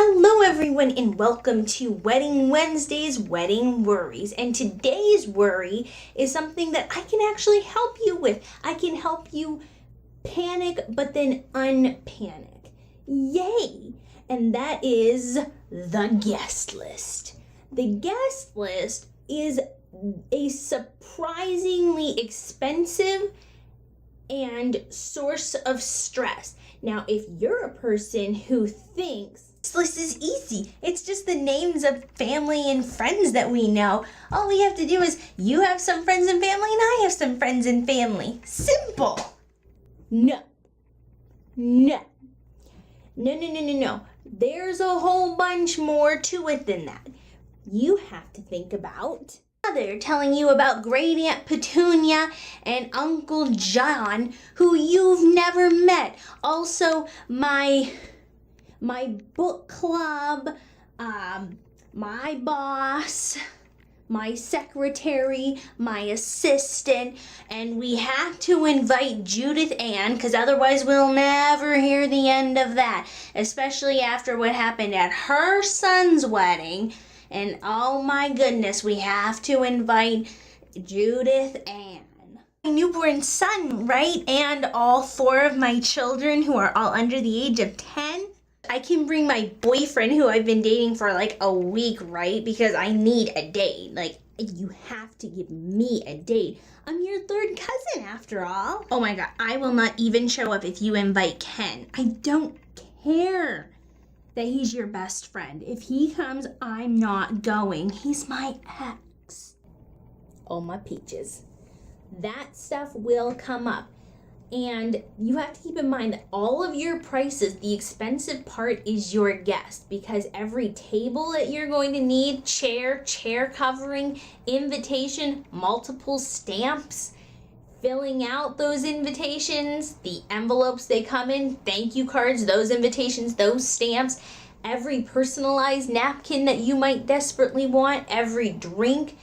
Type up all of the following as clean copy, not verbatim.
Hello everyone and welcome to Wedding Wednesday's Wedding Worries. And today's worry is something that I can actually help you with. I can help you panic but then unpanic. Yay! And that is the guest list. The guest list is a surprisingly expensive and source of stress. Now, if you're a person who thinks this list is easy, it's just the names of family and friends that we know. All we have to do is you have some friends and family and I have some friends and family. Simple. No. There's a whole bunch more to it than that. You have to think about Mother telling you about Great Aunt Petunia and Uncle John, who you've never met. Also, my book club, my boss, my secretary, my assistant, and we have to invite Judith Ann, because otherwise we'll never hear the end of that, especially after what happened at her son's wedding. And oh my goodness, we have to invite Judith Ann. My newborn son, right? And all four of my children who are all under the age of 10. I can bring my boyfriend who I've been dating for like a week, right? Because I need a date. Like, you have to give me a date. I'm your third cousin after all. Oh my God, I will not even show up if you invite Ken. I don't care that he's your best friend. If he comes, I'm not going. He's my ex. Oh, my peaches. That stuff will come up. And you have to keep in mind that all of your prices, the expensive part is your guest, because every table that you're going to need, chair covering, invitation, multiple stamps, filling out those invitations, the envelopes they come in, thank you cards, those invitations, those stamps, every personalized napkin that you might desperately want, every drink,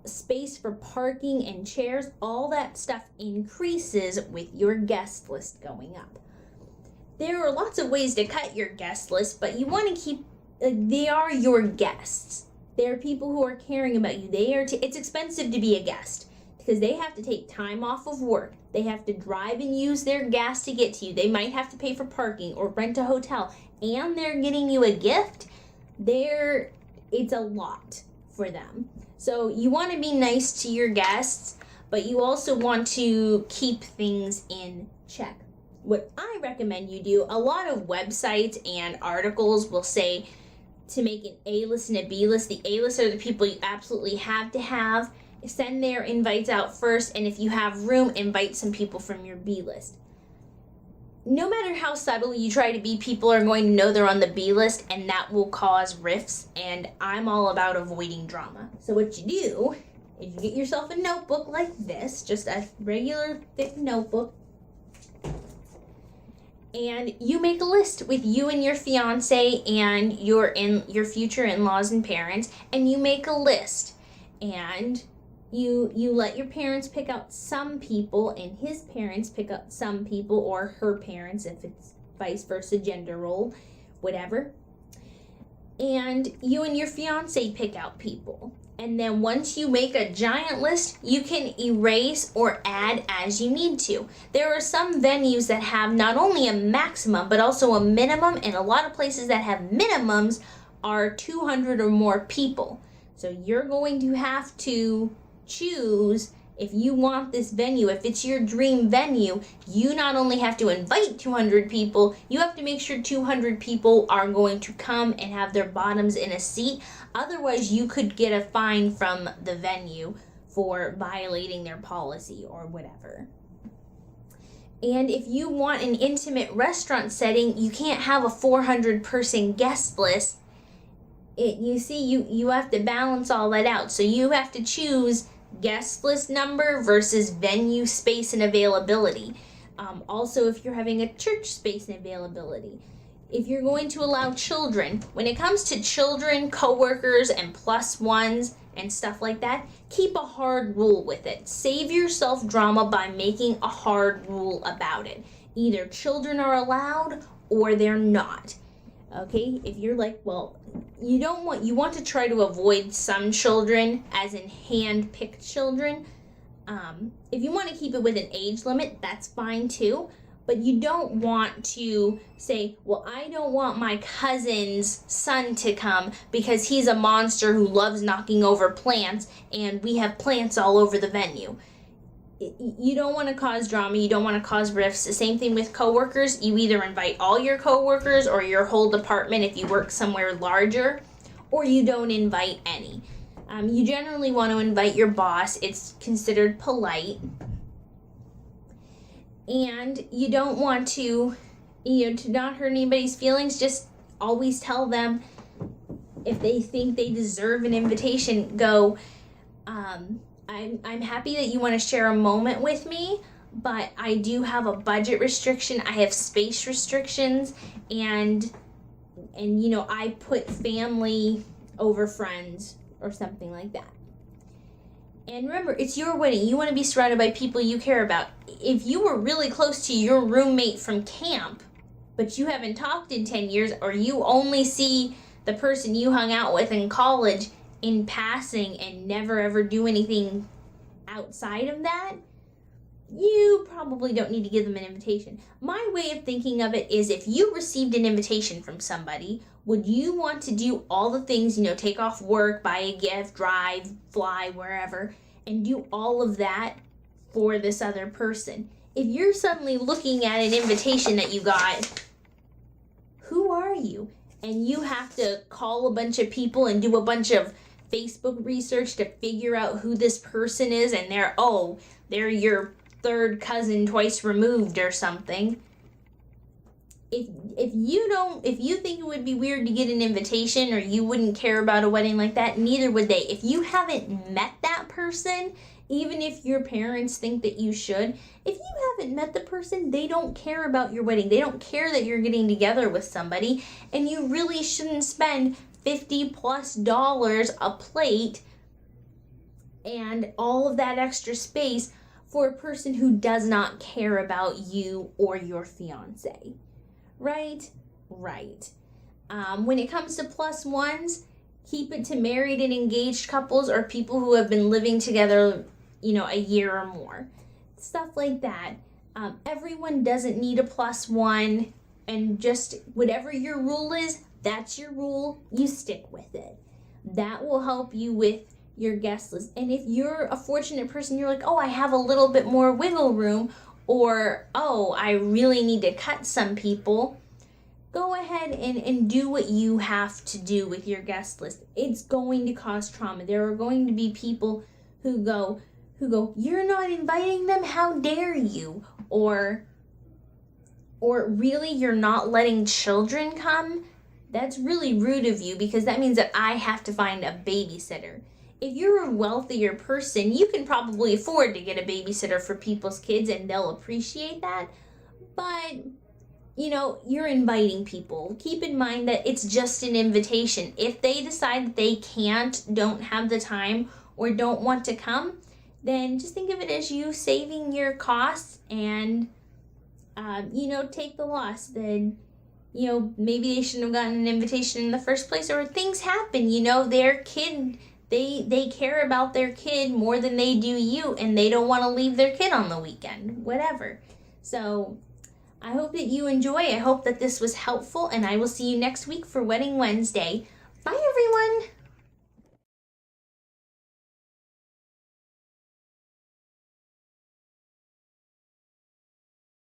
space for parking and chairs, all that stuff increases with your guest list going up. There are lots of ways to cut your guest list, but you want to keep, they are your guests. They're people who are caring about you. It's expensive to be a guest, because they have to take time off of work. They have to drive and use their gas to get to you. They might have to pay for parking or rent a hotel, and they're getting you a gift. It's a lot for them. So you want to be nice to your guests, but you also want to keep things in check. What I recommend you do, a lot of websites and articles will say to make an A-list and a B-list. The A-list are the people you absolutely have to have. Send their invites out first, and if you have room, invite some people from your B list. No matter how subtle you try to be, people are going to know they're on the B list, and that will cause rifts, and I'm all about avoiding drama. So what you do is you get yourself a notebook like this, just a regular thick notebook, and you make a list with you and your fiance and your future in-laws and parents, and you make a list, and you let your parents pick out some people and his parents pick out some people, or her parents if it's vice versa, gender role, whatever. And you and your fiance pick out people. And then once you make a giant list, you can erase or add as you need to. There are some venues that have not only a maximum but also a minimum, and a lot of places that have minimums are 200 or more people. So you're going to have to choose if you want this venue. If it's your dream venue, you not only have to invite 200 people, you have to make sure 200 people are going to come and have their bottoms in a seat. Otherwise, you could get a fine from the venue for violating their policy or whatever. And if you want an intimate restaurant setting, you can't have a 400-person guest list. You have to balance all that out. So you have to choose guest list number versus venue space and availability. Also, if you're having a church space and availability. If you're going to allow children, when it comes to children, coworkers, and plus ones and stuff like that, keep a hard rule with it. Save yourself drama by making a hard rule about it. Either children are allowed or they're not. Okay, if you're like, well, you want to try to avoid some children, as in hand-picked children. If you want to keep it with an age limit, that's fine too. But you don't want to say, well, I don't want my cousin's son to come because he's a monster who loves knocking over plants and we have plants all over the venue. You don't want to cause drama. You don't want to cause rifts. The same thing with coworkers. You either invite all your coworkers or your whole department if you work somewhere larger, or you don't invite any. You generally want to invite your boss. It's considered polite. And you don't want to, to not hurt anybody's feelings. Just always tell them if they think they deserve an invitation, go, I'm happy that you want to share a moment with me, but I do have a budget restriction. I have space restrictions, and I put family over friends or something like that. And remember, it's your wedding. You want to be surrounded by people you care about. If you were really close to your roommate from camp, but you haven't talked in 10 years, or you only see the person you hung out with in college in passing and never ever do anything outside of that, you probably don't need to give them an invitation. My way of thinking of it is, if you received an invitation from somebody, would you want to do all the things, take off work, buy a gift, drive, fly, wherever, and do all of that for this other person? If you're suddenly looking at an invitation that you got, who are you? And you have to call a bunch of people and do a bunch of Facebook research to figure out who this person is, and they're your third cousin twice removed or something. If you think it would be weird to get an invitation, or you wouldn't care about a wedding like that, neither would they. If you haven't met that person, even if your parents think that you should, if you haven't met the person, they don't care about your wedding. They don't care that you're getting together with somebody, and you really shouldn't spend $50+ a plate and all of that extra space for a person who does not care about you or your fiance. Right? Right. When it comes to plus ones, keep it to married and engaged couples, or people who have been living together, a year or more. Stuff like that. Everyone doesn't need a plus one, and just whatever your rule is, that's your rule. You stick with it. That will help you with your guest list. And if you're a fortunate person, you're like, oh, I have a little bit more wiggle room, or, oh, I really need to cut some people, go ahead and do what you have to do with your guest list. It's going to cause trauma. There are going to be people who go, you're not inviting them? How dare you? Or really, you're not letting children come? That's really rude of you, because that means that I have to find a babysitter. If you're a wealthier person, you can probably afford to get a babysitter for people's kids, and they'll appreciate that. But, you're inviting people. Keep in mind that it's just an invitation. If they decide that they don't have the time, or don't want to come, then just think of it as you saving your costs, and, take the loss. Then, maybe they shouldn't have gotten an invitation in the first place, or things happen, their kid, they care about their kid more than they do you, and they don't want to leave their kid on the weekend, whatever. So I hope that you enjoy. I hope that this was helpful, and I will see you next week for Wedding Wednesday. Bye, everyone.